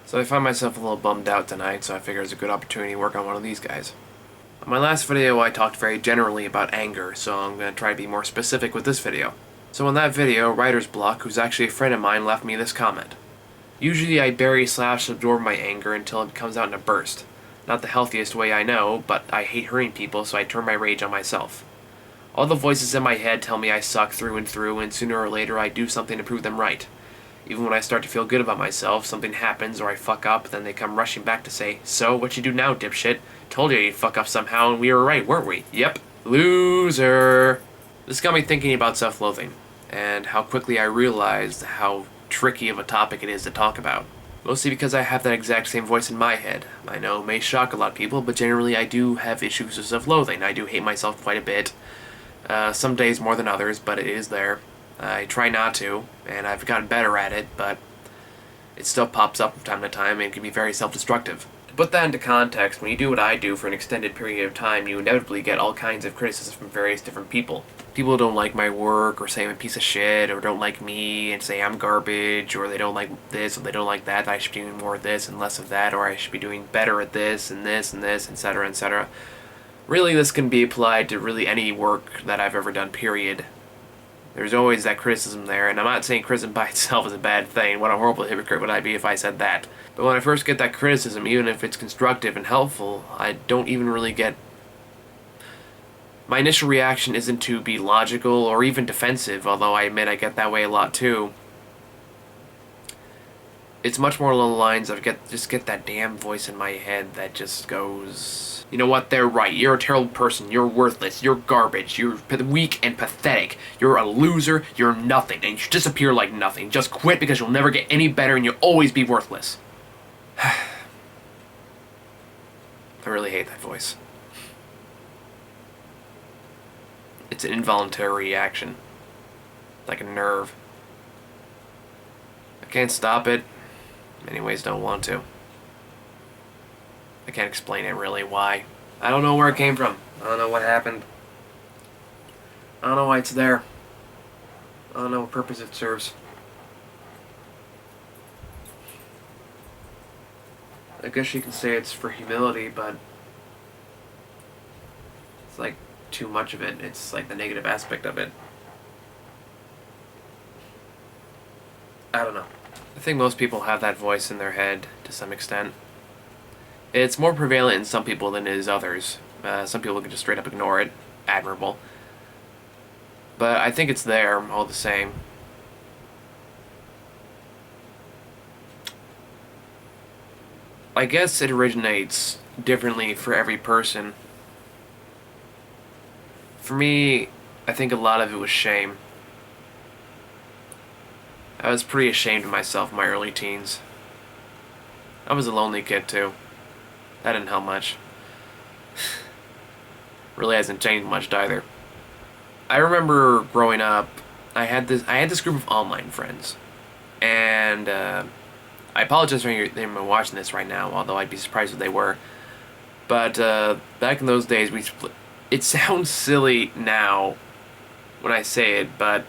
So I find myself a little bummed out tonight, so I figure it's a good opportunity to work on one of these guys. In my last video I talked very generally about anger, so I'm going to try to be more specific with this video. So in that video, Writer's Block, who's actually a friend of mine, left me this comment. Usually I bury/absorb my anger until it comes out in a burst. Not the healthiest way I know, but I hate hurting people, so I turn my rage on myself. All the voices in my head tell me I suck through and through, and sooner or later I do something to prove them right. Even when I start to feel good about myself, something happens or I fuck up, then they come rushing back to say, "So, what you do now, dipshit? Told you you'd fuck up somehow and we were right, weren't we? Yep. Loser." This got me thinking about self-loathing, and how quickly I realized how tricky of a topic it is to talk about. Mostly because I have that exact same voice in my head. I know it may shock a lot of people, but generally I do have issues with self-loathing. I do hate myself quite a bit. Some days more than others, but it is there. I try not to, and I've gotten better at it, but it still pops up from time to time and can be very self-destructive. To put that into context, when you do what I do for an extended period of time, you inevitably get all kinds of criticism from various different people. People don't like my work, or say I'm a piece of shit, or don't like me, and say I'm garbage, or they don't like this, or they don't like that I should be doing more of this and less of that, or I should be doing better at this, and this, etc., etc. Really, this can be applied to really any work that I've ever done, period. There's always that criticism there, and I'm not saying criticism by itself is a bad thing. What a horrible hypocrite would I be if I said that. But when I first get that criticism, even if it's constructive and helpful, I don't even really get... My initial reaction isn't to be logical or even defensive, although I admit I get that way a lot too. It's much more along the lines of just get that damn voice in my head that just goes, "You know what, they're right, you're a terrible person, you're worthless, you're garbage, you're weak and pathetic, you're a loser, you're nothing, and you should disappear like nothing, just quit because you'll never get any better and you'll always be worthless." I really hate that voice. It's an involuntary reaction, like a nerve. I can't stop it. Many ways don't want to. I can't explain it really why. I don't know where it came from. I don't know what happened. I don't know why it's there. I don't know what purpose it serves. I guess you can say it's for humility, but it's like too much of it. It's like the negative aspect of it. I don't know. I think most people have that voice in their head to some extent. It's more prevalent in some people than it is others. Some people can just straight up ignore it. Admirable. But I think it's there all the same. I guess it originates differently for every person. For me, I think a lot of it was shame. I was pretty ashamed of myself in my early teens. I was a lonely kid too. That didn't help much. Really hasn't changed much either. I remember growing up, I had this group of online friends, and I apologize for them watching this right now, although I'd be surprised if they were. But back in those days, it sounds silly now when I say it, but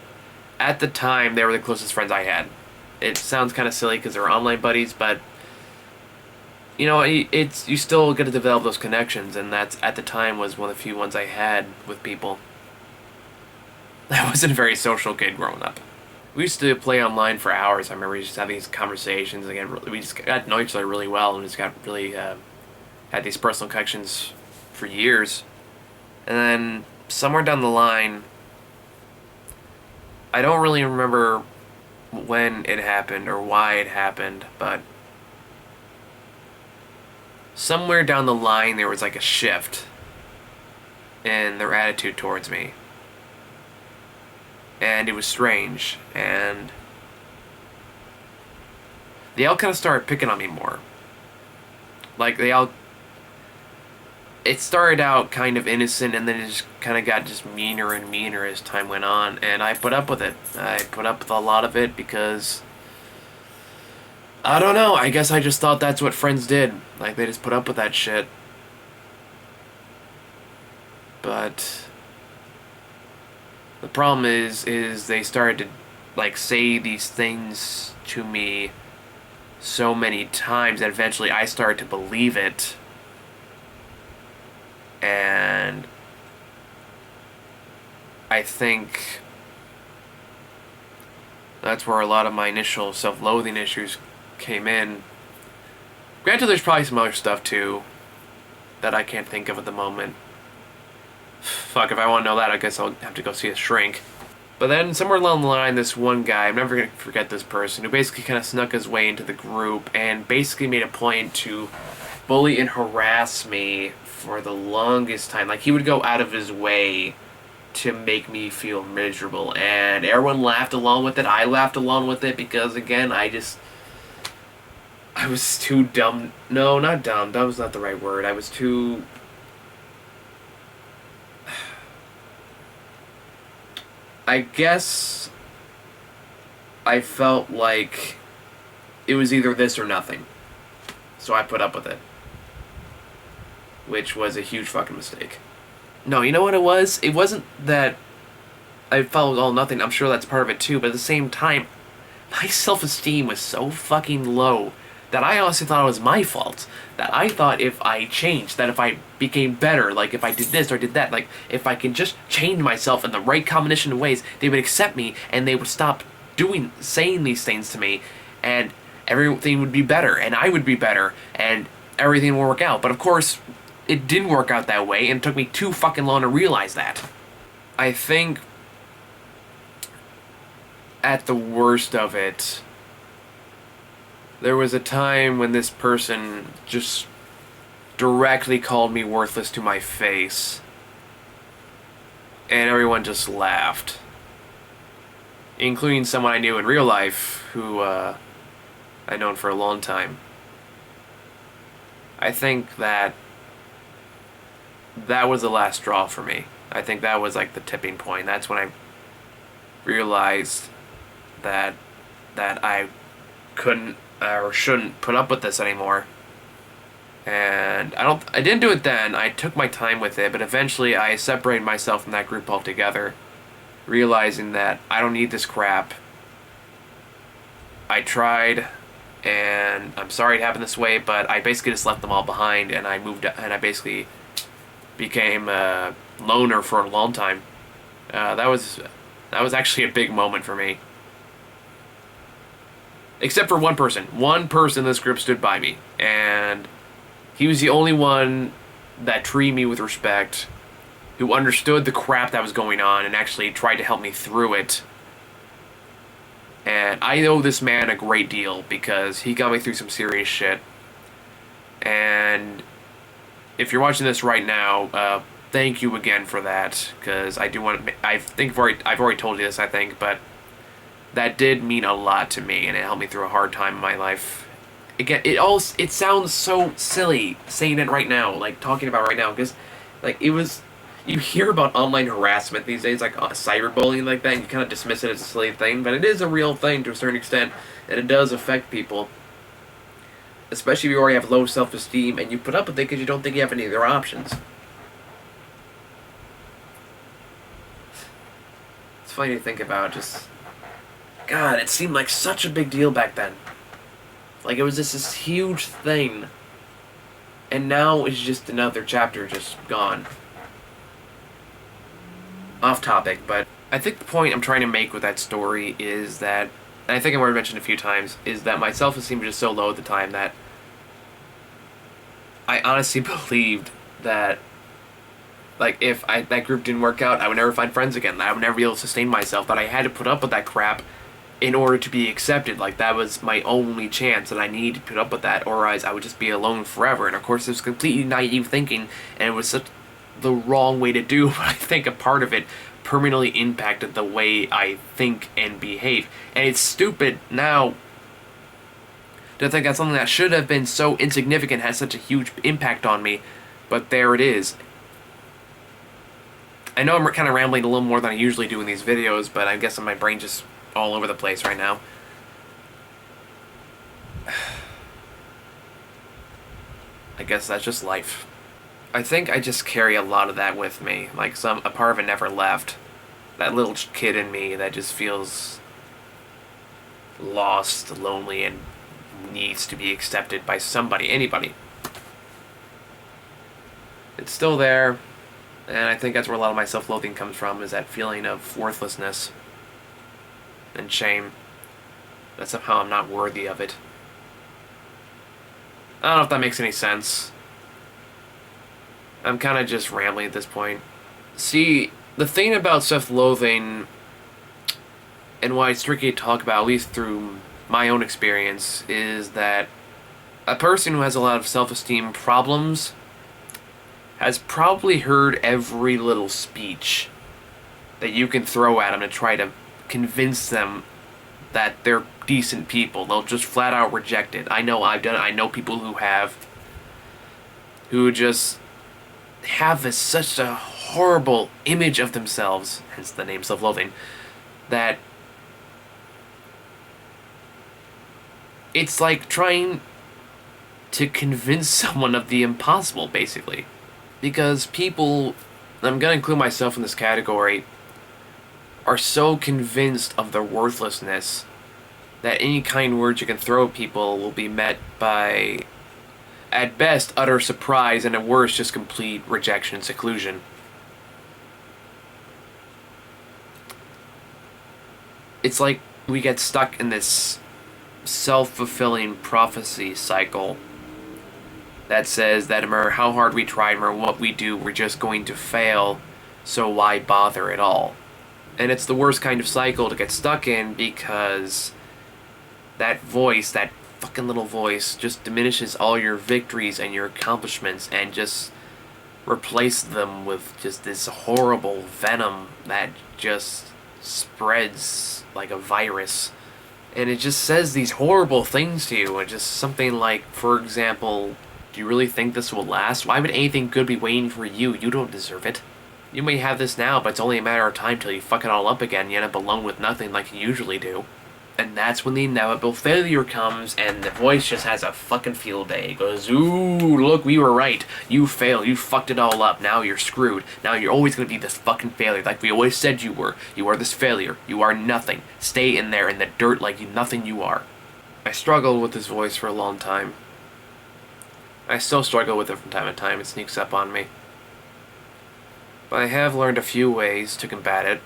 at the time, they were the closest friends I had. It sounds kind of silly because they were online buddies, but you know, you still get to develop those connections, and that's at the time was one of the few ones I had with people. I wasn't a very social kid growing up. We used to play online for hours. I remember we just had these conversations. Again, we just got to know each other really well, and just got really had these personal connections for years. And then somewhere down the line, I don't really remember when it happened or why it happened, but somewhere down the line there was like a shift in their attitude towards me. And it was strange, and they all kind of started picking on me more. Like, it started out kind of innocent, and then it just kind of got just meaner and meaner as time went on, and I put up with it. I put up with a lot of it because, I don't know, I guess I just thought that's what friends did. Like, they just put up with that shit. But the problem is they started to, like, say these things to me so many times that eventually I started to believe it. And I think that's where a lot of my initial self-loathing issues came in. Granted, there's probably some other stuff too that I can't think of at the moment. Fuck, if I want to know that, I guess I'll have to go see a shrink. But then somewhere along the line, this one guy, I'm never going to forget this person, who basically kind of snuck his way into the group and basically made a point to bully and harass me for the longest time. Like, he would go out of his way to make me feel miserable, and everyone laughed along with it. I laughed along with it because, again, I was too dumb. No, not dumb. That was not the right word. I was too... I guess I felt like it was either this or nothing. So I put up with it. Which was a huge fucking mistake. No, you know what it was? It wasn't that I felt it was all nothing. I'm sure that's part of it too. But at the same time, my self-esteem was so fucking low that I honestly thought it was my fault. That I thought if I changed, that if I became better, like if I did this or did that, like if I can just change myself in the right combination of ways, they would accept me and they would stop saying these things to me, and everything would be better, and I would be better, and everything would work out. But of course, it didn't work out that way, and it took me too fucking long to realize that. I think at the worst of it, there was a time when this person just directly called me worthless to my face. And everyone just laughed. Including someone I knew in real life who I'd known for a long time. I think that was the last straw for me. I think that was like the tipping point. That's when I realized that I couldn't or shouldn't put up with this anymore. And I didn't do it then. I took my time with it, but eventually I separated myself from that group altogether, realizing that I don't need this crap. I tried, and I'm sorry it happened this way, but I basically just left them all behind, and I basically became a loner for a long time. That was actually a big moment for me. Except for one person. One person in this group stood by me. And he was the only one that treated me with respect, who understood the crap that was going on and actually tried to help me through it. And I owe this man a great deal because he got me through some serious shit. And if you're watching this right now, thank you again for that, because I've already told you this, I think, but that did mean a lot to me, and it helped me through a hard time in my life. Again, it sounds so silly saying it right now, like talking about it right now, because like you hear about online harassment these days, like cyberbullying like that, and you kind of dismiss it as a silly thing, but it is a real thing to a certain extent, and it does affect people. Especially if you already have low self-esteem and you put up with it because you don't think you have any other options. It's funny to think about, just... God, it seemed like such a big deal back then. Like, it was just this huge thing. And now it's just another chapter just gone. Off topic, but I think the point I'm trying to make with that story is that, and I think I've already mentioned a few times, is that my self-esteem was just so low at the time that I honestly believed that, like, if that group didn't work out, I would never find friends again. I would never be able to sustain myself, that I had to put up with that crap in order to be accepted. Like, that was my only chance, that I needed to put up with that, or else I would just be alone forever. And of course, it was completely naive thinking, and it was such the wrong way to do, but I think a part of it permanently impacted the way I think and behave. And it's stupid now to think that something that should have been so insignificant has such a huge impact on me, but there it is. I know I'm kind of rambling a little more than I usually do in these videos, but I guess my brain's just all over the place right now. I guess that's just life. I think I just carry a lot of that with me. Like, a part of it never left. That little kid in me that just feels lost, lonely, and needs to be accepted by somebody, anybody. It's still there, and I think that's where a lot of my self-loathing comes from, is that feeling of worthlessness and shame. That somehow I'm not worthy of it. I don't know if that makes any sense. I'm kind of just rambling at this point. See, the thing about self-loathing, and what I strictly talk about, at least through my own experience, is that a person who has a lot of self-esteem problems has probably heard every little speech that you can throw at them to try to convince them that they're decent people. They'll just flat out reject it. I know I've done it. I know people who just have such a horrible image of themselves, hence the name self-loathing, that it's like trying to convince someone of the impossible, basically. Because people, I'm going to include myself in this category, are so convinced of their worthlessness that any kind words you can throw at people will be met by, at best, utter surprise, and at worst, just complete rejection and seclusion. It's like we get stuck in this self-fulfilling prophecy cycle that says that no matter how hard we try, no matter what we do, we're just going to fail, so why bother at all? And it's the worst kind of cycle to get stuck in, because that voice, that fucking little voice, just diminishes all your victories and your accomplishments and just replace them with just this horrible venom that just spreads like a virus. And it just says these horrible things to you, and just something like, for example, do you really think this will last? Why would anything good be waiting for you? You don't deserve it. You may have this now, but it's only a matter of time till you fuck it all up again and you end up alone with nothing like you usually do. And that's when the inevitable failure comes, and the voice just has a fucking field day. It goes, ooh, look, we were right. You failed. You fucked it all up. Now you're screwed. Now you're always going to be this fucking failure like we always said you were. You are this failure. You are nothing. Stay in there in the dirt like nothing you are. I struggled with this voice for a long time. I still struggle with it from time to time. It sneaks up on me. But I have learned a few ways to combat it.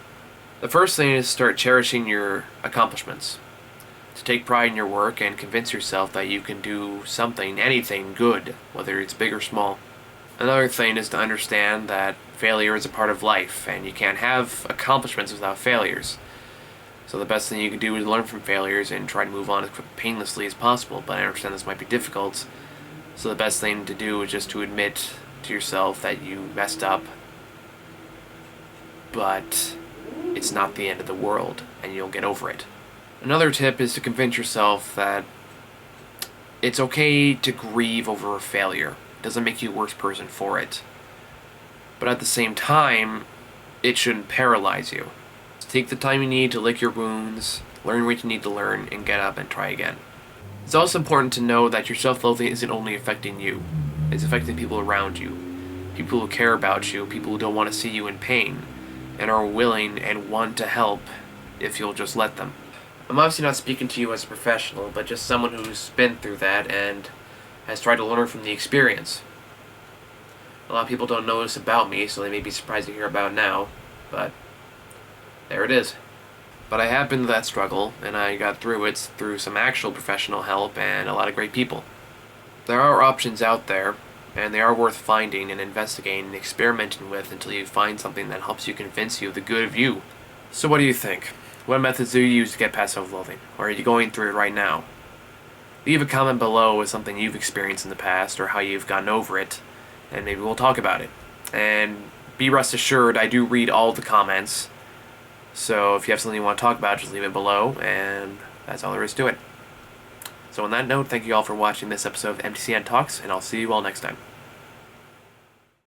The first thing is to start cherishing your accomplishments. To take pride in your work and convince yourself that you can do something, anything good, whether it's big or small. Another thing is to understand that failure is a part of life, and you can't have accomplishments without failures. So the best thing you can do is learn from failures and try to move on as painlessly as possible, but I understand this might be difficult. So the best thing to do is just to admit to yourself that you messed up, but it's not the end of the world, and you'll get over it. Another tip is to convince yourself that it's okay to grieve over a failure. It doesn't make you a worse person for it. But at the same time, it shouldn't paralyze you. So take the time you need to lick your wounds, learn what you need to learn, and get up and try again. It's also important to know that your self-loathing isn't only affecting you. It's affecting people around you. People who care about you, people who don't want to see you in pain, and are willing and want to help if you'll just let them. I'm obviously not speaking to you as a professional, but just someone who's been through that and has tried to learn from the experience. A lot of people don't know this about me, so they may be surprised to hear about it now, but there it is. But I have been through that struggle, and I got through it through some actual professional help and a lot of great people. There are options out there, and they are worth finding and investigating and experimenting with until you find something that helps you convince you of the good of you. So what do you think? What methods do you use to get past self-loathing? Or are you going through it right now? Leave a comment below with something you've experienced in the past or how you've gotten over it, and maybe we'll talk about it. And be rest assured, I do read all the comments, so if you have something you want to talk about, just leave it below, and that's all there is to it. So on that note, thank you all for watching this episode of MTCN Talks, and I'll see you all next time.